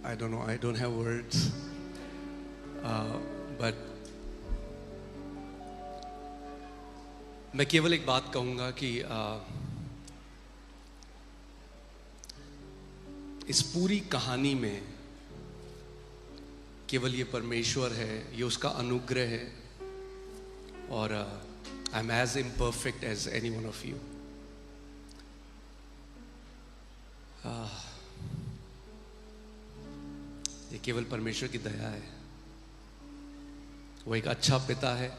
I don't know, I don't have words. But मैं केवल एक बात कहूँगा कि इस पूरी कहानी में केवल ये परमेश्वर है, ये उसका अनुग्रह है, और I am as imperfect as any one of you. ये केवल परमेश्वर की दया है. वो एक अच्छा पिता है,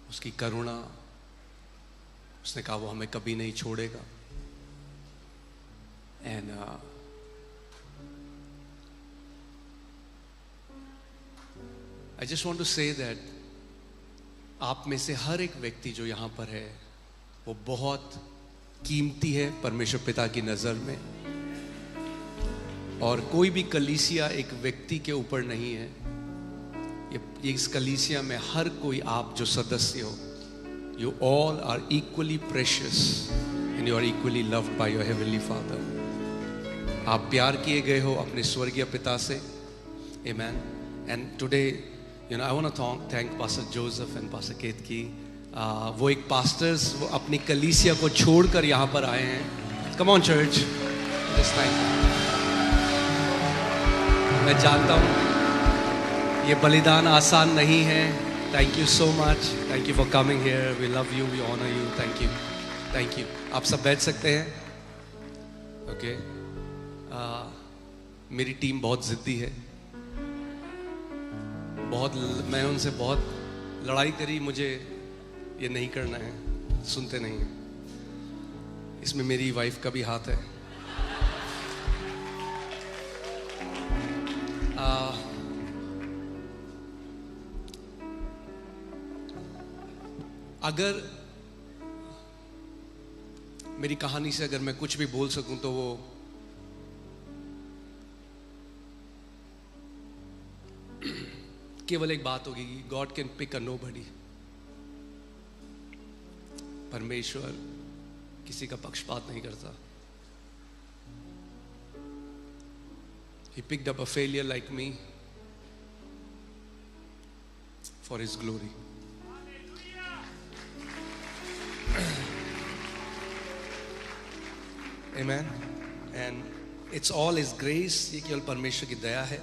उसकी करुणा, उसने कहा वो हमें कभी नहीं छोड़ेगा. And I just want to say that आप में से हर एक व्यक्ति जो यहां पर है वो बहुत कीमती है परमेश्वर पिता की नजर में. और कोई भी कलीसिया एक व्यक्ति के ऊपर नहीं है. ये इस कलीसिया में हर कोई, आप जो सदस्य हो, you all are equally precious and you are equally loved by your heavenly Father. आप प्यार किए गए हो अपने स्वर्गीय पिता से. Amen. And today, you know, I want to thank Pastor Joseph and Pastor Ketki. वो एक पास्टर्स वो अपनी कलीसिया को छोड़कर यहाँ पर आए हैं. Come on church. Just thank you. मैं जानता हूँ ये बलिदान आसान नहीं है. Thank you so much. Thank you for coming here. We love you. We honor you. Thank you. Thank you. आप सब बैठ सकते हैं. Okay. मेरी टीम बहुत जिद्दी है. मैं उनसे बहुत लड़ाई करी, मुझे ये नहीं करना है, सुनते नहीं हैं. इसमें मेरी वाइफ का भी हाथ है. अगर मेरी कहानी से अगर मैं कुछ भी बोल सकूं तो वो केवल एक बात होगी कि God can pick a nobody. परमेश्वर किसी का पक्षपात नहीं करता. He picked up a failure like me for his glory. Amen. And it's all his grace. ये केवल परमेश्वर की दया है.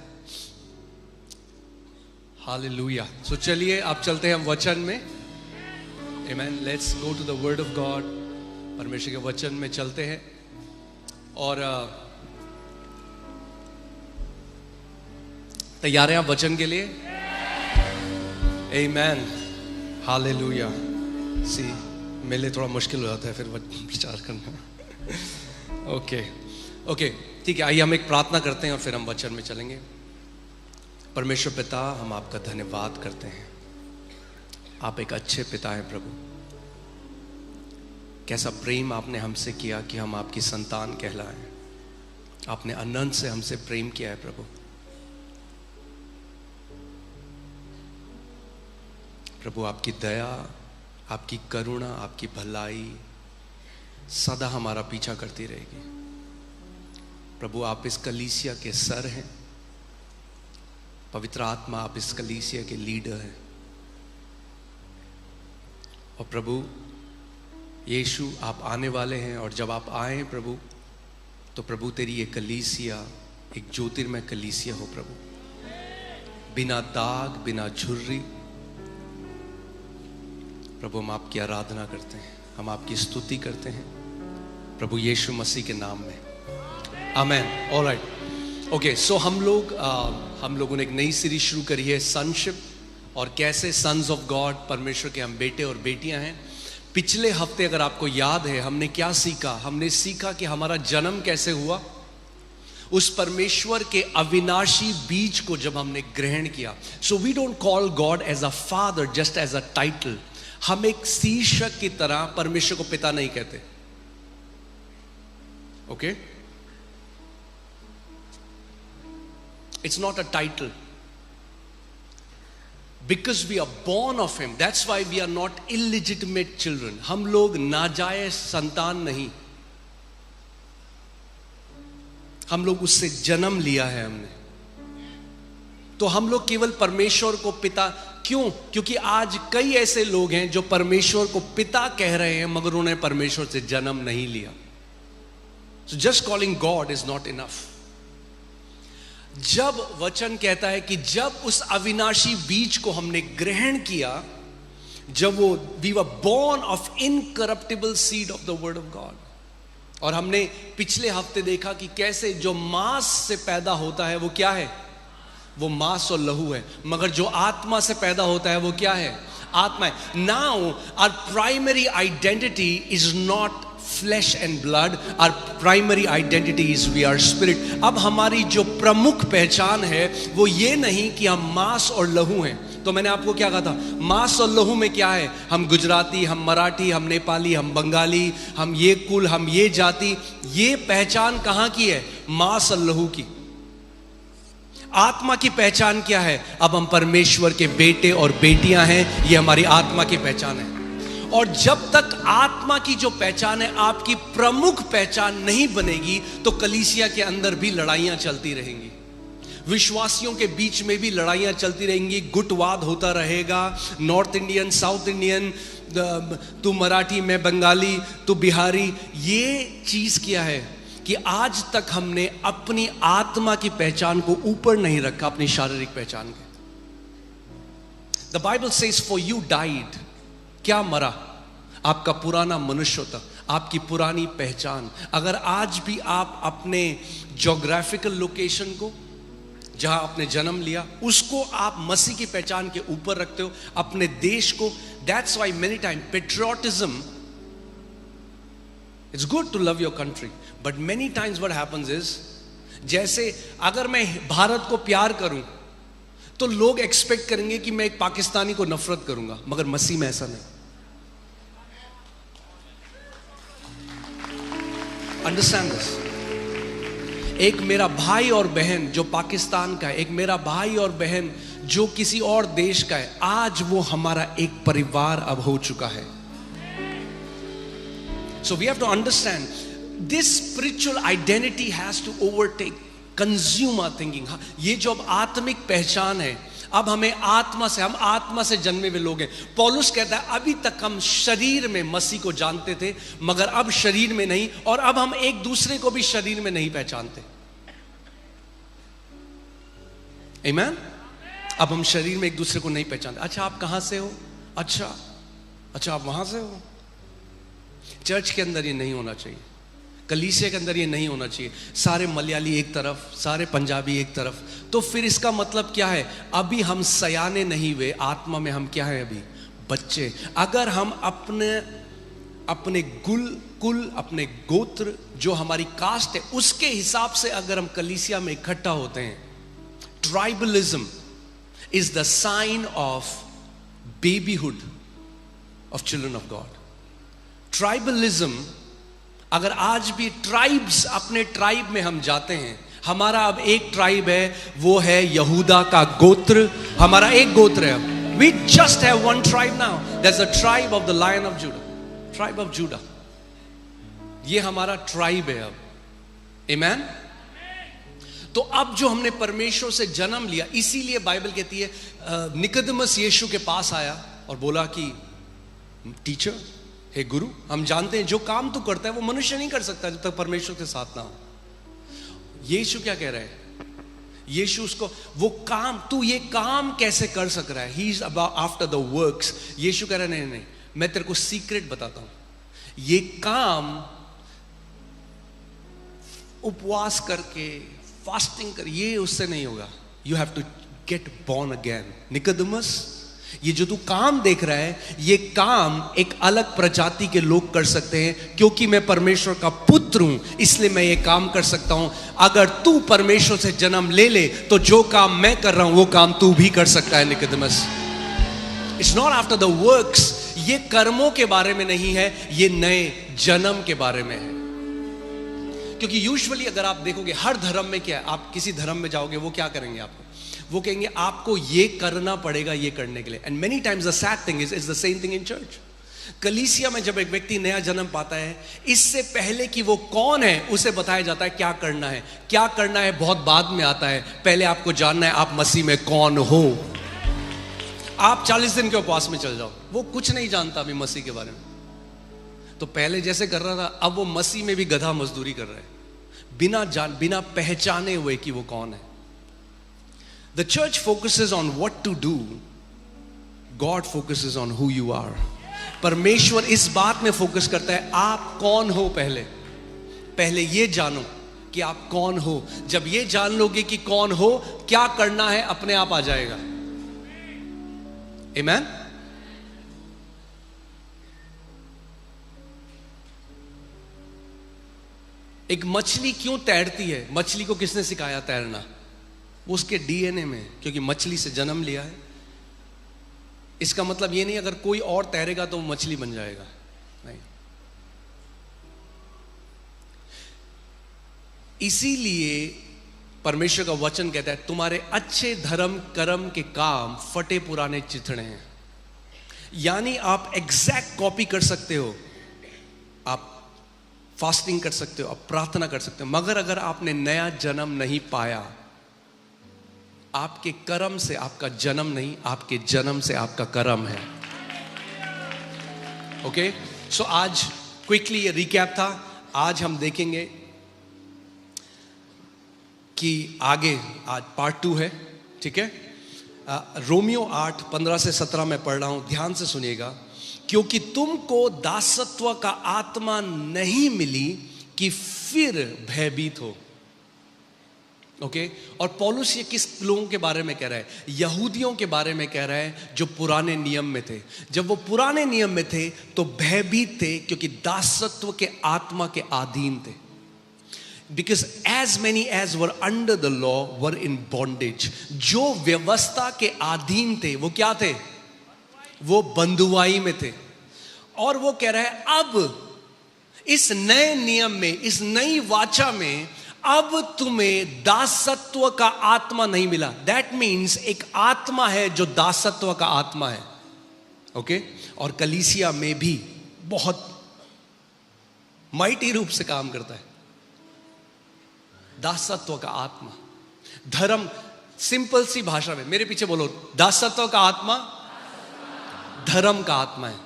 Hallelujah. So चलिए आप चलते हैं हम वचन में. Amen. Let's go to the word of God. परमेश्वर के वचन में चलते हैं. और तैयार हैं आप वचन के लिए? Amen. Hallelujah. See, मेरे लिए थोड़ा मुश्किल हो जाता है फिर विचार करना. ओके, ठीक है. आइए हम एक प्रार्थना करते हैं और फिर हम वचन में चलेंगे. परमेश्वर पिता, हम आपका धन्यवाद करते हैं. आप एक अच्छे पिता हैं प्रभु. कैसा प्रेम आपने हमसे किया कि हम आपकी संतान कहलाएं. आपने अनंत से हमसे प्रेम किया है प्रभु. प्रभु आपकी दया, आपकी करुणा, आपकी भलाई सदा हमारा पीछा करती रहेगी. प्रभु आप इस कलीसिया के सर हैं. पवित्र आत्मा आप इस कलीसिया के लीडर हैं. और प्रभु यीशु आप आने वाले हैं. और जब आप आए प्रभु, तो प्रभु तेरी ये कलीसिया एक ज्योतिर्मय कलीसिया हो प्रभु. बिना दाग, बिना झुर्री. प्रभु हम आपकी आराधना करते हैं, हम आपकी स्तुति करते हैं प्रभु यीशु मसीह के नाम में. आमेन. ऑलराइट. ओके, सो हम लोगों ने एक नई सीरीज शुरू करी है, सनशिप. और कैसे सन्स ऑफ गॉड, परमेश्वर के हम बेटे और बेटियां हैं. पिछले हफ्ते अगर आपको याद है हमने क्या सीखा? हमने सीखा कि हमारा जन्म कैसे हुआ. उस परमेश्वर के अविनाशी बीज को जब हमने ग्रहण किया. So we don't call God as a father just as a title. हम एक शीर्षक की तरह परमेश्वर को पिता नहीं कहते. Okay, it's not a title. Because we are born of him, that's why we are not illegitimate children. हम लोग नाजायज संतान नहीं. हम लोग उससे जन्म लिया है हमने, तो हम लोग केवल परमेश्वर को पिता, क्यों? क्योंकि आज कई ऐसे लोग हैं जो परमेश्वर को पिता कह रहे हैं मगर उन्हें परमेश्वर से जन्म नहीं लिया. So just calling God is not enough. जब वचन कहता है कि जब उस अविनाशी बीज को हमने ग्रहण किया, जब वो we were born of incorruptible seed of the word of God, और हमने पिछले हफ्ते देखा कि कैसे जो मांस से पैदा होता है वो क्या है? वो मांस और लहू है, मगर जो आत्मा से पैदा होता है वो क्या है? आत्मा है. Now our primary identity is not flesh and blood, our primary identity is we are spirit. अब हमारी जो प्रमुख पहचान है वो ये नहीं कि हम मांस और लहू हैं. तो मैंने आपको क्या कहा था? मांस और लहू में क्या है? हम गुजराती, हम मराठी, हम नेपाली, हम बंगाली, हम ये कुल, हम ये जाति. ये पहचान कहाँ की है? मांस और लहू की. आत्मा की पहचान क्या है? अब हम परमेश्वर के बेटे और बेटियां हैं, ये हमारी आत्मा की पहचान है. और जब तक आत्मा की जो पहचान है आपकी प्रमुख पहचान नहीं बनेगी तो कलीसिया के अंदर भी लड़ाइयां चलती रहेंगी, विश्वासियों के बीच में भी लड़ाइयां चलती रहेंगी, गुटवाद होता रहेगा. नॉर्थ इंडियन, साउथ इंडियन, तू मराठी, मैं बंगाली, तू बिहारी. ये चीज क्या है कि आज तक हमने अपनी आत्मा की पहचान को ऊपर नहीं रखा अपनी शारीरिक पहचान के. The Bible says for you died. क्या मरा? आपका पुराना मनुष्यता, आपकी पुरानी पहचान. अगर आज भी आप अपने ज्योग्राफिकल लोकेशन को, जहां आपने जन्म लिया, उसको आप मसीह की पहचान के ऊपर रखते हो, अपने देश को. That's why many time patriotism, it's good to love your country, but many times what happens is, जैसे अगर मैं भारत को प्यार करूं तो लोग एक्सपेक्ट करेंगे कि मैं एक पाकिस्तानी को नफरत करूंगा, मगर मसीह में ऐसा नहीं. Understand this. एक मेरा भाई और बहन जो पाकिस्तान का है, एक मेरा भाई और बहन जो किसी और देश का है, आज वो हमारा एक परिवार अब हो चुका है. So we have to understand this spiritual identity has to overtake, consume our thinking. ये जो अब आत्मिक पहचान है, अब हमें आत्मा से, हम आत्मा से जन्मे हुए लोग हैं. पौलुस कहता है अभी तक हम शरीर में मसीह को जानते थे मगर अब शरीर में नहीं, और अब हम एक दूसरे को भी शरीर में नहीं पहचानते. आमीन. अब हम शरीर में एक दूसरे को नहीं पहचानते. अच्छा आप कहां से हो? अच्छा आप वहां से हो. चर्च के अंदर ये नहीं होना चाहिए, कलीसिया के अंदर ये नहीं होना चाहिए. सारे मलयाली एक तरफ, सारे पंजाबी एक तरफ. तो फिर इसका मतलब क्या है? अभी हम सयाने नहीं हुए, आत्मा में हम क्या है? अभी बच्चे. अगर हम अपने कुल, अपने गोत्र, जो हमारी कास्ट है, उसके हिसाब से अगर हम कलीसिया में इकट्ठा होते हैं, tribalism is the sign of babyhood of children of God. Tribalism, अगर आज भी ट्राइब्स, अपने ट्राइब में हम जाते हैं, हमारा अब एक ट्राइब है, वो है यहूदा का गोत्र. हमारा एक गोत्र है. We just have one tribe now. There's a tribe of the Lion of Judah. Tribe of Judah. ये हमारा ट्राइब है अब. Amen? तो अब जो हमने परमेश्वर से जन्म लिया, इसीलिए बाइबल कहती है निकोदेमस यीशु के पास आया और बोला कि टीचर, हे गुरु, हम जानते हैं जो काम तू करता है वो मनुष्य नहीं कर सकता जब तक परमेश्वर के साथ ना हो. यीशु क्या कह रहा है? यीशु उसको, वो काम, तू ये काम कैसे कर सक रहा है? He is about after the works. Yeshu कह रहा है नहीं, मैं तेरे को सीक्रेट बताता हूं. ये काम उपवास करके, फास्टिंग कर, ये उससे नहीं होगा. You have to get born again. Nicodemus, ये जो तू काम देख रहा है, ये काम एक अलग प्रजाति के लोग कर सकते हैं, क्योंकि मैं परमेश्वर का पुत्र हूं, इसलिए मैं ये काम कर सकता हूं. अगर तू परमेश्वर से जन्म ले ले तो जो काम मैं कर रहा हूं वो काम तू भी कर सकता है. Nicodemus, it's not after the works. ये कर्मों के बारे में नहीं है, ये नए जन्म के बारे में है. क्योंकि यूजुअली अगर आप देखोगे हर धर्म में क्या है, आप किसी धर्म में जाओगे वो क्या करेंगे आपको? वो कहेंगे आपको ये करना पड़ेगा ये करने के लिए. And many times the sad thing is the same thing in church. कलीसिया में जब एक व्यक्ति नया जन्म पाता है, इससे पहले कि वो कौन है उसे बताया जाता है क्या करना है। क्या करना है बहुत बाद में आता है, पहले आपको जानना है आप मसीह में कौन हो। आप 40 दिन के उपवास में चल जाओ, वो कुछ नहीं जानता अभी मसीह के बारे में। तो पहले जैसे कर रहा था, अब वो मसीह में भी गधा मजदूरी कर रहा है, बिना पहचाने हुए कि वो कौन है। The church focuses on what to do, God focuses on who you are. परमेश्वर इस बात में फोकस करता है आप कौन हो। पहले ये जानो कि आप कौन हो। जब ये जान लोगे कि कौन हो, क्या करना है अपने आप आ जाएगा। आमीन। एक मछली क्यों तैरती है? मछली को किसने सिखाया तैरना? वो उसके डीएनए में, क्योंकि मछली से जन्म लिया है। इसका मतलब ये नहीं अगर कोई और तैरेगा तो वो मछली बन जाएगा, नहीं। इसीलिए परमेश्वर का वचन कहता है तुम्हारे अच्छे धर्म कर्म के काम फटे पुराने चिथड़े हैं। यानी आप एग्जैक्ट कॉपी कर सकते हो, आप फास्टिंग कर सकते हो, आप प्रार्थना कर सकते हो, मगर अगर आपने नया जन्म नहीं पाया, आपके कर्म से आपका जन्म नहीं, आपके जन्म से आपका कर्म है। ओके, सो आज क्विकली ये रिकैप था। आज हम देखेंगे कि आगे, आज पार्ट 2 है, ठीक है। रोमियो 8:15 से 17 में पढ़ रहा हूं, ध्यान से सुनिएगा। क्योंकि तुमको दासत्व का आत्मा नहीं मिली कि फिर भयभीत हो। ओके, और पौलुस ये किस लोगों के बारे में कह रहा है? यहूदियों के बारे में कह रहा है जो पुराने नियम में थे। जब वो पुराने नियम में थे तो भयभीत थे, क्योंकि दासत्व के आत्मा के अधीन थे। Because as many as were under the law were in bondage. जो व्यवस्था के अधीन थे वो क्या थे? वो बंधुआई में थे। और वो कह रहा है अब इस नए नियम में, इस नई वाचा में अब तुम्हें दासत्व का आत्मा नहीं मिला। दैट मीन्स एक आत्मा है जो दासत्व का आत्मा है। ओके, और कलीसिया में भी बहुत माइटी रूप से काम करता है दासत्व का आत्मा। धर्म, सिंपल सी भाषा में मेरे पीछे बोलो, दासत्व का आत्मा धर्म का आत्मा है।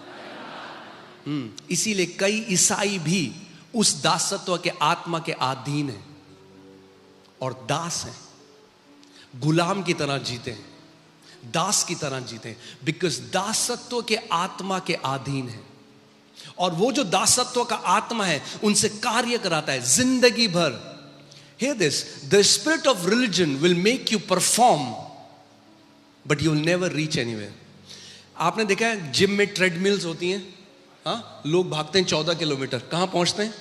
इसीलिए कई ईसाई भी उस दासत्व के आत्मा के अधीन है और दास हैं, गुलाम की तरह जीते हैं, दास की तरह जीते हैं, बिकॉज दासत्व के आत्मा के अधीन है। और वो जो दासत्व का आत्मा है उनसे कार्य कराता है जिंदगी भर। Hear this, the spirit of religion will make you perform, but you will never reach anywhere. आपने देखा है जिम में ट्रेडमिल्स होती हैं, हाँ, लोग भागते हैं 14 किलोमीटर, कहाँ पहुंचते हैं?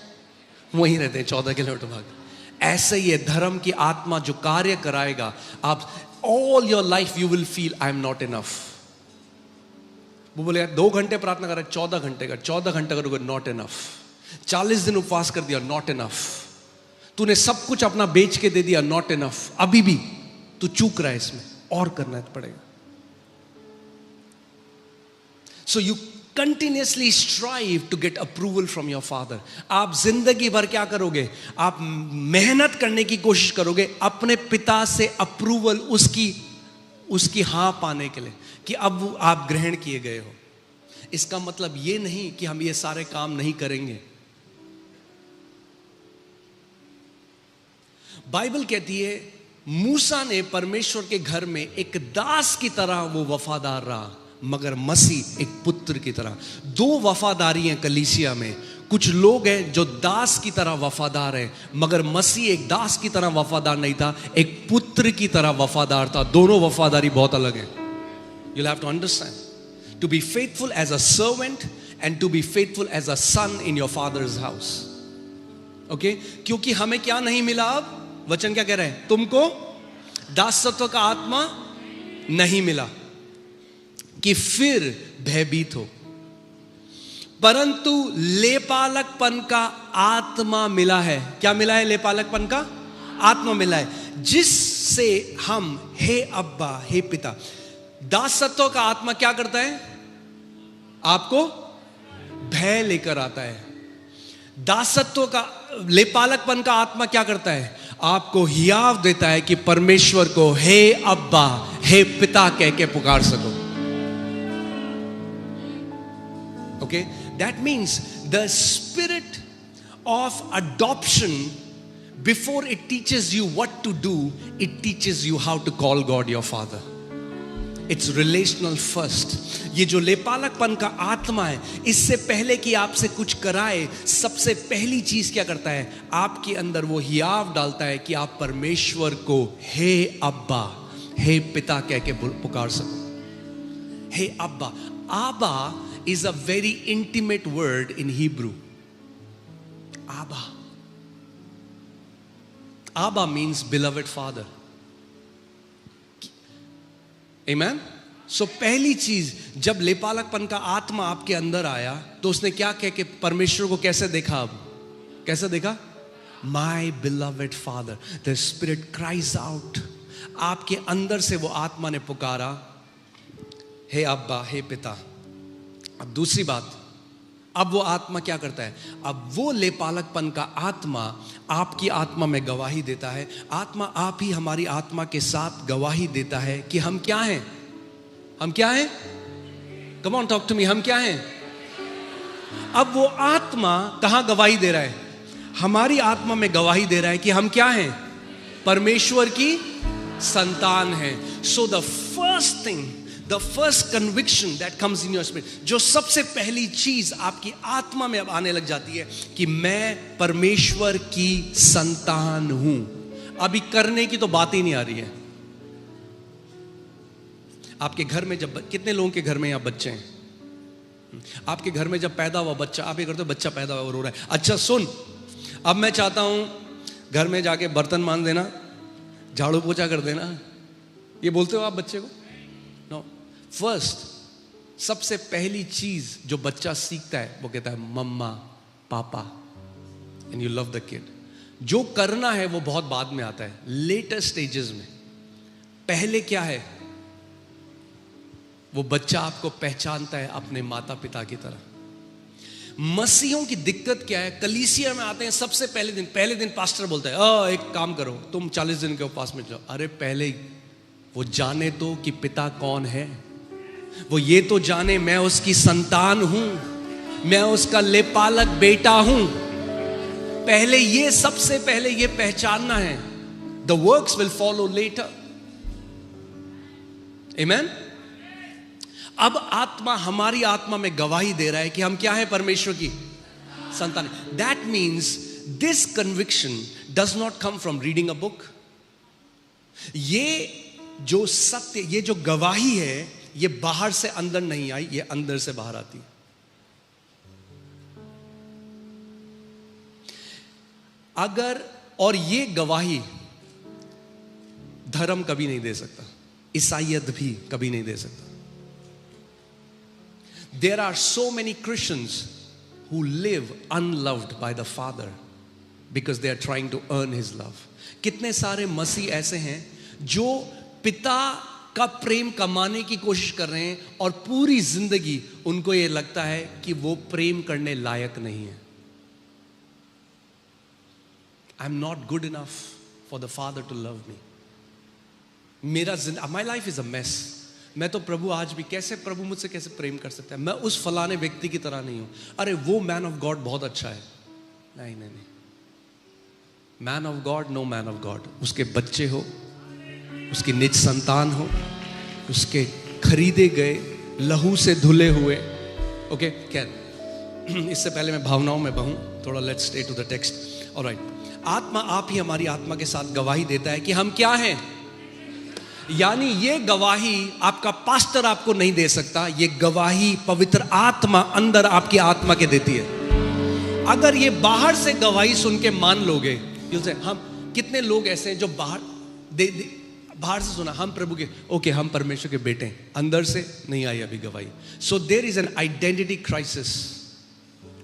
वहीं रहते हैं, 14 किलोमीटर भागते। ऐसे ही है धर्म की आत्मा जो कार्य कराएगा। आप all your life you will feel I am not enough. वो बोले 2 घंटे प्रार्थना कर रहे, 14 घंटे का, 14 घंटे करोगे, नॉट इनफ। 40 दिन उपवास कर दिया, नॉट इनफ। तूने सब कुछ अपना बेच के दे दिया, नॉट इनफ। अभी भी तू चूक रहा है, इसमें और करना पड़ेगा। So you continuously strive to get approval from your father. आप जिंदगी भर क्या करोगे? आप मेहनत करने की कोशिश करोगे अपने पिता से अप्रूवल, उसकी हां पाने के लिए कि अब आप ग्रहण किए गए हो। इसका मतलब ये नहीं कि हम ये सारे काम नहीं करेंगे। बाइबल कहती है मूसा ने परमेश्वर के घर में एक दास की तरह वो वफादार रहा, मगर मसीह एक पुत्र की तरह। 2 वफादारी हैं कलीसिया में। कुछ लोग हैं जो दास की तरह वफादार हैं, मगर मसीह एक दास की तरह वफादार नहीं था, एक पुत्र की तरह वफादार था। दोनों वफादारी बहुत अलग है। You'll have to understand. To be faithful as a servant and to be faithful as a son in your father's house. Okay? क्योंकि हमें क्या नहीं मिला? अब वचन क्या कह रहे हैं? तुमको दासत्व का आत्मा नहीं मिला कि फिर भयभीत हो, परंतु लेपालकपन का आत्मा मिला है। क्या मिला है? लेपालकपन का आत्मा मिला है, जिससे हम हे अब्बा, हे पिता। दासत्व का आत्मा क्या करता है? आपको भय लेकर आता है। दासत्व का, लेपालकपन का आत्मा क्या करता है? आपको हियाव देता है कि परमेश्वर को हे अब्बा, हे पिता कह के पुकार सको। Okay, that means the spirit of adoption, before it teaches you what to do, it teaches you how to call God your father. It's relational first. ये जो लेपालकपन का आत्मा है, इससे पहले कि आपसे कुछ कराए, सबसे पहली चीज क्या करता है? आपके अंदर वो हियाव डालता है कि आप परमेश्वर को हे अब्बा, हे पिता कह के पुकार सको। हे अब्बा। आबा is a very intimate word in Hebrew. Abba. Abba means beloved father. Amen? So पहली चीज, जब लेपालकपन का आत्मा आपके अंदर आया तो उसने क्या कह के परमेश्वर को कैसे देखा? अब कैसे देखा? My beloved father. The spirit cries out. आपके अंदर से वो आत्मा ने पुकारा, हे अब्बा, हे पिता। अब दूसरी बात, अब वो आत्मा क्या करता है? अब वो लेपालकपन का आत्मा आपकी आत्मा में गवाही देता है। आत्मा आप ही हमारी आत्मा के साथ गवाही देता है कि हम क्या हैं? हम क्या हैं? Come on talk to me, हम क्या हैं? अब वो आत्मा कहां गवाही दे रहा है? हमारी आत्मा में गवाही दे रहा है कि हम क्या हैं? परमेश्वर की संतान हैं। So the first thing, the first conviction that comes in your spirit, जो सबसे पहली चीज आपकी आत्मा में अब आने लग जाती है कि मैं परमेश्वर की संतान हूं। अभी करने की तो बात ही नहीं आ रही है। आपके घर में जब, कितने लोगों के घर में यहां बच्चे हैं? आपके घर में जब पैदा हुआ बच्चा, आप ये करते हो, बच्चा पैदा हुआ रो रहा है, अच्छा सुन, अब मैं चाहता हूं घर में जाके बर्तन मान देना, झाड़ू पोछा कर देना, ये बोलते हो आप बच्चे को? नो। फर्स्ट, सबसे पहली चीज जो बच्चा सीखता है वो कहता है मम्मा, पापा, and you love the kid. जो करना है वो बहुत बाद में आता है, लेटर स्टेजेस में। पहले क्या है? वो बच्चा आपको पहचानता है अपने माता पिता की तरह। मसीहों की दिक्कत क्या है? कलीसिया में आते हैं सबसे पहले दिन पास्टर बोलता है एक काम करो, तुम 40 दिन के उपवास में जाओ। अरे पहले वो जाने तो कि पिता कौन है, वो ये तो जाने मैं उसकी संतान हूं, मैं उसका लेपालक बेटा हूं। पहले ये, सबसे पहले ये पहचानना है। The works will follow later. Amen. अब आत्मा हमारी आत्मा में गवाही दे रहा है कि हम क्या है? परमेश्वर की संतान। That means this conviction does not come from reading a book. ये जो सत्य, ये जो गवाही है, ये बाहर से अंदर नहीं आई, ये अंदर से बाहर आती है। अगर, और ये गवाही धर्म कभी नहीं दे सकता, ईसाईयत भी कभी नहीं दे सकता। There are so many Christians who live unloved by the Father because they are trying to earn His love. कितने सारे मसीह ऐसे हैं जो पिता का प्रेम कमाने की कोशिश कर रहे हैं और पूरी जिंदगी उनको ये लगता है कि वो प्रेम करने लायक नहीं है। I am not good enough for the Father to love me. My life is a mess. मैं तो प्रभु आज भी, कैसे प्रभु मुझसे कैसे प्रेम कर सकता है? मैं उस फलाने व्यक्ति की तरह नहीं हूं। अरे वो मैन ऑफ गॉड बहुत अच्छा है। नहीं नहीं नहीं, man of God, no man of God. उसके बच्चे हो, उसकी निज संतान हो, उसके खरीदे गए लहू से धुले हुए। ओके, क्या इससे पहले मैं भावनाओं में बहूं थोड़ा, let's stay to the text. Alright, आत्मा आप ही हमारी आत्मा के साथ गवाही देता है कि हम क्या हैं। यानी ये गवाही आपका पास्टर आपको नहीं दे सकता, ये गवाही पवित्र आत्मा अंदर आपकी आत्मा के देती है। अगर ये बाहर से गवाही सुन के मान लोगे, हम कितने लोग ऐसे हैं जो बाहर से सुना हम प्रभु के, ओके हम परमेश्वर के बेटे हैं, अंदर से नहीं आई अभी गवाही। So there is an identity crisis.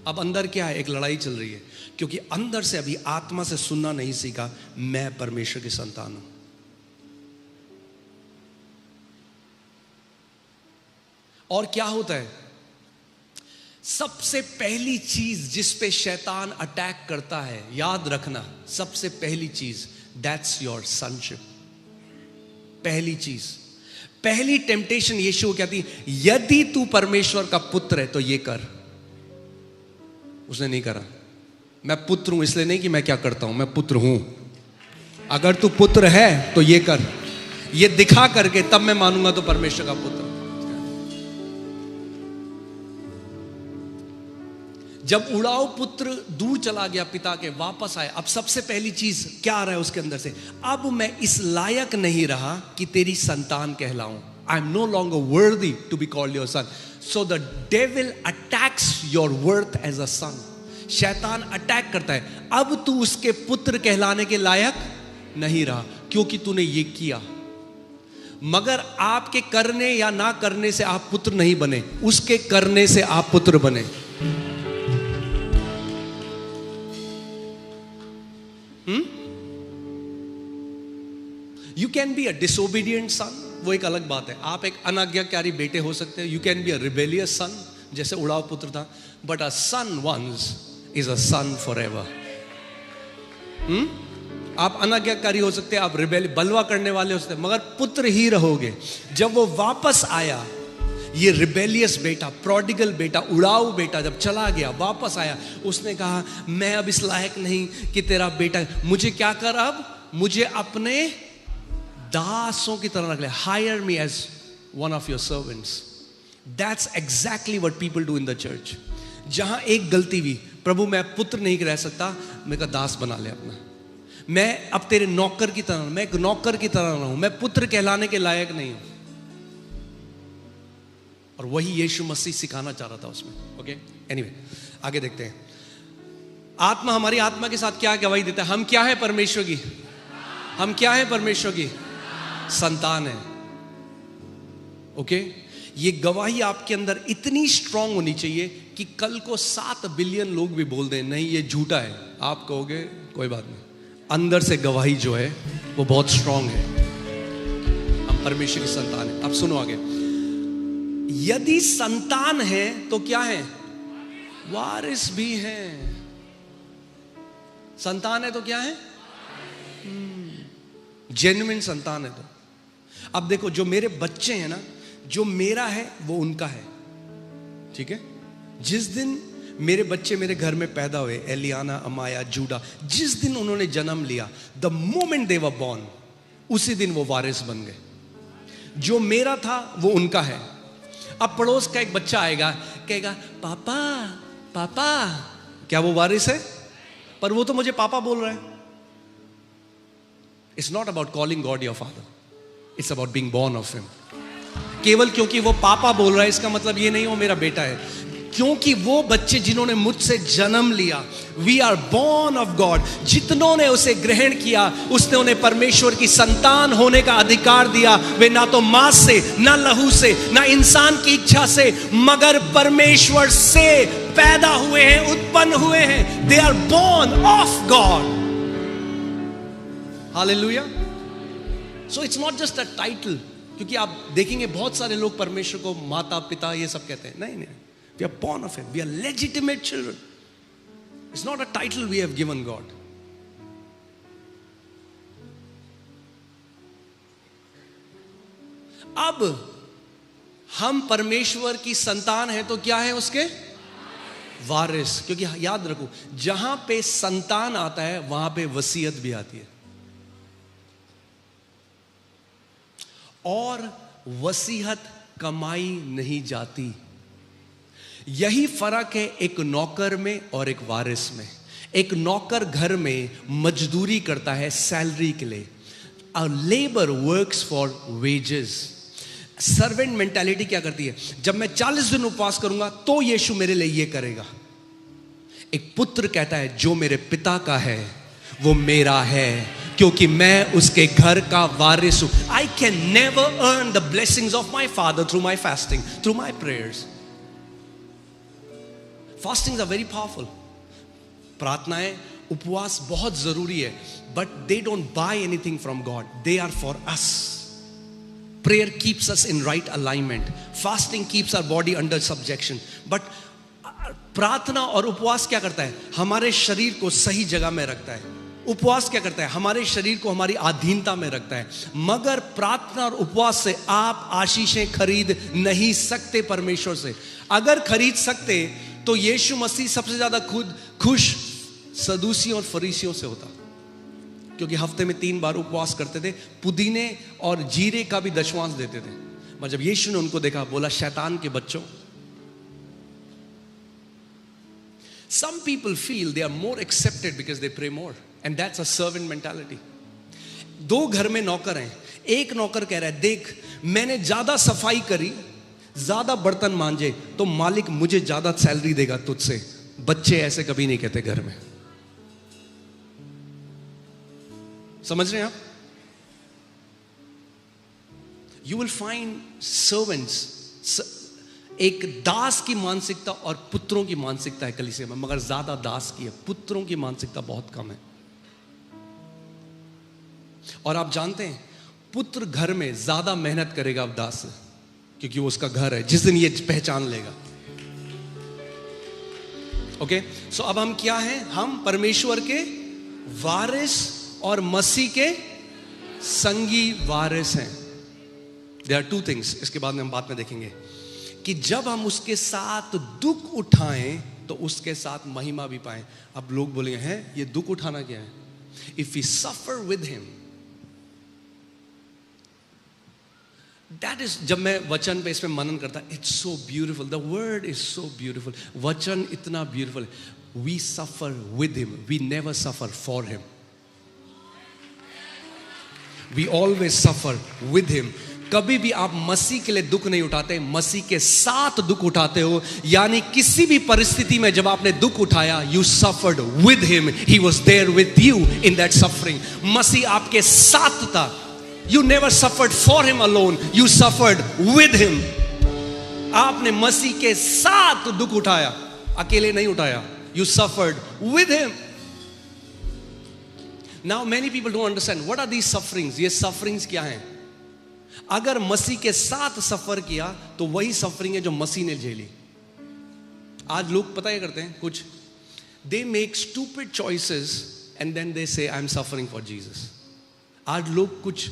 अब अंदर क्या है? एक लड़ाई चल रही है, क्योंकि अंदर से अभी आत्मा से सुनना नहीं सीखा, मैं परमेश्वर की संतान हूं। और क्या होता है? सबसे पहली चीज जिस पे शैतान अटैक करता है, याद रखना, सबसे पहली चीज, दैट्स योर सनशिप। पहली चीज, पहली टेम्पटेशन यीशु को कहती, यदि तू परमेश्वर का पुत्र है तो ये कर। उसने नहीं करा। मैं पुत्र हूं इसलिए नहीं कि मैं क्या करता हूं, मैं पुत्र हूं। अगर तू पुत्र है तो ये कर, ये दिखा करके तब मैं मानूंगा तो परमेश्वर का पुत्र। जब उड़ाऊ पुत्र दूर चला गया पिता के, वापस आया, अब सबसे पहली चीज क्या आ रहा है उसके अंदर से, अब मैं इस लायक नहीं रहा कि तेरी संतान कहलाऊं। I am no longer worthy to be called your son. So the devil attacks your worth as a son. शैतान अटैक करता है, अब तू उसके पुत्र कहलाने के लायक नहीं रहा क्योंकि तूने ये किया। मगर आपके करने या ना करने से आप पुत्र नहीं बने, उसके करने से आप पुत्र बने। You can be a disobedient son, वो एक अलग बात है। आप एक अनाज्ञाकारी बेटे हो सकते हो। You can be a rebellious son, जैसे उड़ाव पुत्र था। But a son once is a son forever एवर। आप अनाज्ञाकारी हो सकते हैं, आप रिबेल बलवा करने वाले हो सकते हैं, मगर पुत्र ही रहोगे। जब वो वापस आया, ये रिबेलियस बेटा, प्रोडिगल बेटा, उड़ाऊ बेटा जब चला गया, वापस आया, उसने कहा मैं अब इस लायक नहीं कि तेरा बेटा, मुझे क्या कर, अब मुझे अपने दासों की तरह रख ले। Hire me as one of your servants. That's exactly what people do in the church. जहां एक गलती हुई, प्रभु मैं पुत्र नहीं रह सकता, मेरा दास बना ले अपना। मैं अब तेरे नौकर की तरह, मैं एक नौकर की तरह रहूं, मैं पुत्र कहलाने के लायक नहीं हूं। और वही यीशु मसीह सिखाना चाह रहा था उसमें। ओके, एनीवे आगे देखते हैं। आत्मा, हमारी आत्मा के साथ क्या गवाही देता है? हम क्या है परमेश्वर की, हम क्या है परमेश्वर की संतान है। ओके, ये गवाही आपके अंदर इतनी स्ट्रांग होनी चाहिए कि कल को 7 बिलियन लोग भी बोल दें नहीं ये झूठा है, आप कहोगे कोई बात नहीं, अंदर से गवाही जो है वो बहुत स्ट्रांग है, हम परमेश्वर की संतान है। अब सुनो आगे, यदि संतान है तो क्या है? वारिस भी है। संतान है तो क्या है? जेन्युइन संतान है। तो अब देखो, जो मेरे बच्चे हैं ना, जो मेरा है वो उनका है, ठीक है। जिस दिन मेरे बच्चे मेरे घर में पैदा हुए, एलियाना, अमाया, जूडा, जिस दिन उन्होंने जन्म लिया, the moment they were born, उसी दिन वो वारिस बन गए। जो मेरा था वो उनका है। अब पड़ोस का एक बच्चा आएगा, कहेगा पापा पापा, क्या वो वारिस है? पर वो तो मुझे पापा बोल रहा है। It's not about calling God your father, it's about being born of him. केवल क्योंकि वो पापा बोल रहा है इसका मतलब ये नहीं वो मेरा बेटा है। क्योंकि वो बच्चे जिन्होंने मुझसे जन्म लिया, we are born of God, जितनों ने उसे ग्रहण किया उसने उन्हें परमेश्वर की संतान होने का अधिकार दिया। वे ना तो मांस से, ना लहू से, ना इंसान की इच्छा से, मगर परमेश्वर से पैदा हुए हैं, उत्पन्न हुए हैं। They are born of God. Hallelujah. So it's not just a title, क्योंकि आप देखेंगे बहुत सारे लोग परमेश्वर को माता पिता ये सब कहते हैं। नहीं नहीं, we are born of him, we are legitimate children. It's not a title we have given God. अब हम परमेश्वर की संतान हैं तो क्या है उसके? वारिस। क्योंकि याद रखो, जहां पे संतान आता है वहां पे वसीयत भी आती है, और वसीयत कमाई नहीं जाती। यही फर्क है एक नौकर में और एक वारिस में। एक नौकर घर में मजदूरी करता है सैलरी के लिए, अ labour works for wages. Servant mentality क्या करती है? जब मैं 40 दिन उपवास करूंगा तो यीशु मेरे लिए ये करेगा। एक पुत्र कहता है जो मेरे पिता का है वो मेरा है, क्योंकि मैं उसके घर का वारिस हूं। I can never earn the blessings of my father through my fasting, through my prayers. Fastings are very powerful. प्रार्थनाएं, उपवास बहुत जरूरी है, but they don't buy anything from God, they are for us. Prayer keeps us in right alignment. Fasting keeps our body under subjection. But प्रार्थना और उपवास क्या करता है? हमारे शरीर को सही जगह में रखता है। उपवास क्या करता है? हमारे शरीर को हमारी अधीनता में रखता है। मगर प्रार्थना और उपवास से आप आशीषें खरीद नहीं सकते परमेश्वर से। अगर खरीद सकते तो यीशु मसीह सबसे ज्यादा खुश सदूसियों और फरीसियों से होता, क्योंकि हफ्ते में 3 बार उपवास करते थे, पुदीने और जीरे का भी दशवांश देते थे। मगर जब यीशु ने उनको देखा, बोला शैतान के बच्चों। Some people feel they are more accepted because they pray more, and that's a servant mentality. 2 घर में नौकर हैं, एक नौकर कह रहा है, देख मैंने ज्यादा सफाई करी, ज्यादा बर्तन मांजे तो मालिक मुझे ज्यादा सैलरी देगा तुझसे। बच्चे ऐसे कभी नहीं कहते घर में। समझ रहे हैं आप? You will find servants, एक दास की मानसिकता और पुत्रों की मानसिकता है कलीसिया में, मगर ज्यादा दास की है, पुत्रों की मानसिकता बहुत कम है। और आप जानते हैं पुत्र घर में ज्यादा मेहनत करेगा अब दास से, क्योंकि वो उसका घर है। जिस दिन ये पहचान लेगा, ओके। सो अब हम क्या हैं? हम परमेश्वर के वारिस और मसीह के संगी वारिस हैं। There are 2 things, इसके बाद में हम बात में देखेंगे कि जब हम उसके साथ दुख उठाएं तो उसके साथ महिमा भी पाएं। अब लोग बोलेंगे, हैं ये दुख उठाना क्या है? If we suffer with him, that is, जब मैं वचन पे इसमें मनन करता, it's so beautiful, the word is so beautiful, वचन इतना beautiful है। We suffer with him, we never suffer for him, we always suffer with him। कभी भी आप मसीह के लिए दुख नहीं उठाते, मसीह के साथ दुख उठाते हो। यानी किसी भी परिस्थिति में जब आपने दुख उठाया, you suffered with him, he was there with you in that suffering। मसीह आपके साथ था। You never suffered for him alone, you suffered with him। आपने मसीह के साथ दुख उठाया, अकेले नहीं उठाया। You suffered with him। Now many people don't understand what are these sufferings। ये sufferings क्या हैं? अगर मसीह के साथ सफर किया तो वही सफरिंग है जो मसीह ने झेली। आज लोग पता है करते हैं कुछ, they make stupid choices and then they say I am suffering for Jesus. आज लोग कुछ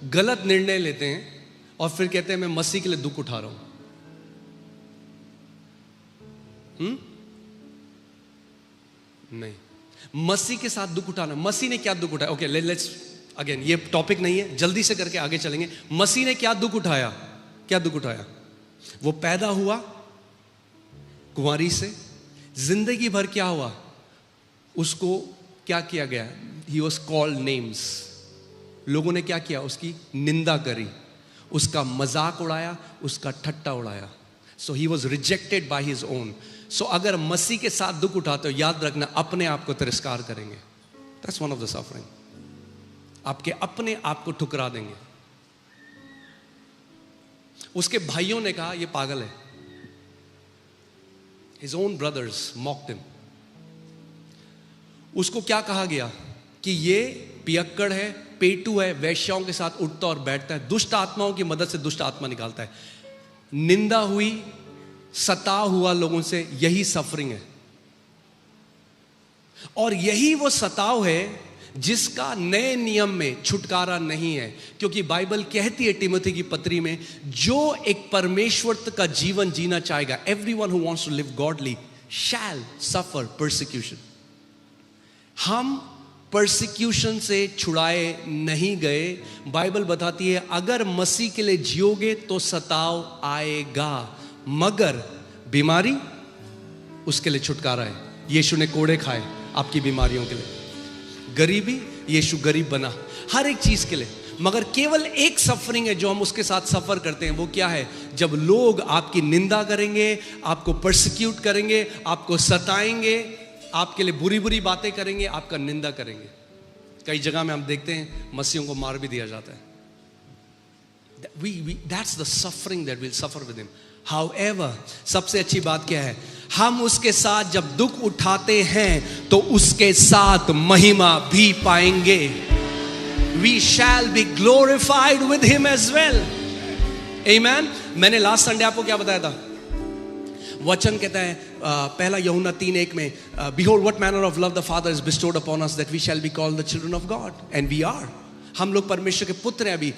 गलत निर्णय लेते हैं और फिर कहते हैं मैं मसीह के लिए दुख उठा रहा हूं। नहीं, मसीह के साथ दुख उठाना। मसीह ने क्या दुख उठाया? ओके, लेट्स अगेन, ये टॉपिक नहीं है, जल्दी से करके आगे चलेंगे। मसीह ने क्या दुख उठाया? क्या दुख उठाया? वो पैदा हुआ कुंवारी से, जिंदगी भर क्या हुआ? उसको क्या किया गया? He was called names. लोगों ने क्या किया? उसकी निंदा करी, उसका मजाक उड़ाया, उसका ठट्टा उड़ाया। So he was rejected by his own. So अगर मसीह के साथ दुख उठाते हो, याद रखना अपने आप को तिरस्कार करेंगे। That's one of the suffering. आपके अपने आप को ठुकरा देंगे। उसके भाइयों ने कहा ये पागल है। His own brothers mocked him। उसको क्या कहा गया? कि ये पियक्कड़ है, पेटू है, वैश्याओं के साथ उठता और बैठता है, दुष्ट आत्माओं की मदद से दुष्ट आत्मा निकालता है। निंदा हुई, सता हुआ लोगों से, यही सफरिंग है। और यही वो सताव है जिसका नए नियम में छुटकारा नहीं है, क्योंकि बाइबल कहती है तिमोथी की पत्री में, जो एक परमेश्वर का जीवन जीना चाहेगा, everyone who wants to live godly shall suffer persecution. हम परसिक्यूशन से छुड़ाए नहीं गए। बाइबल बताती है अगर मसीह के लिए जियोगे तो सताव आएगा, मगर बीमारी उसके लिए छुटकारा है। यीशु ने कोड़े खाए आपकी बीमारियों के लिए, गरीबी, यीशु गरीब बना हर एक चीज के लिए। मगर केवल एक सफरिंग है जो हम उसके साथ सफर करते हैं। वो क्या है? जब लोग आपकी निंदा करेंगे, आपको परसिक्यूट करेंगे, आपको सताएंगे, आपके लिए बुरी बुरी बातें करेंगे, आपका निंदा करेंगे। कई जगह में हम देखते हैं मसीहों को मार भी दिया जाता है। That's the suffering that we'll suffer with him. However, सबसे अच्छी बात क्या है? हम उसके साथ जब दुख उठाते हैं तो उसके साथ महिमा भी पाएंगे। We shall be glorified with him as well. Amen. मैंने लास्ट संडे आपको क्या बताया था? वचन कहता है पहला यूहन्ना 3:1 में, behold what manner of love the Father has bestowed upon us that we shall be called the children of God, and we are. हम लोग परमेश्वर के पुत्र हैं अभी,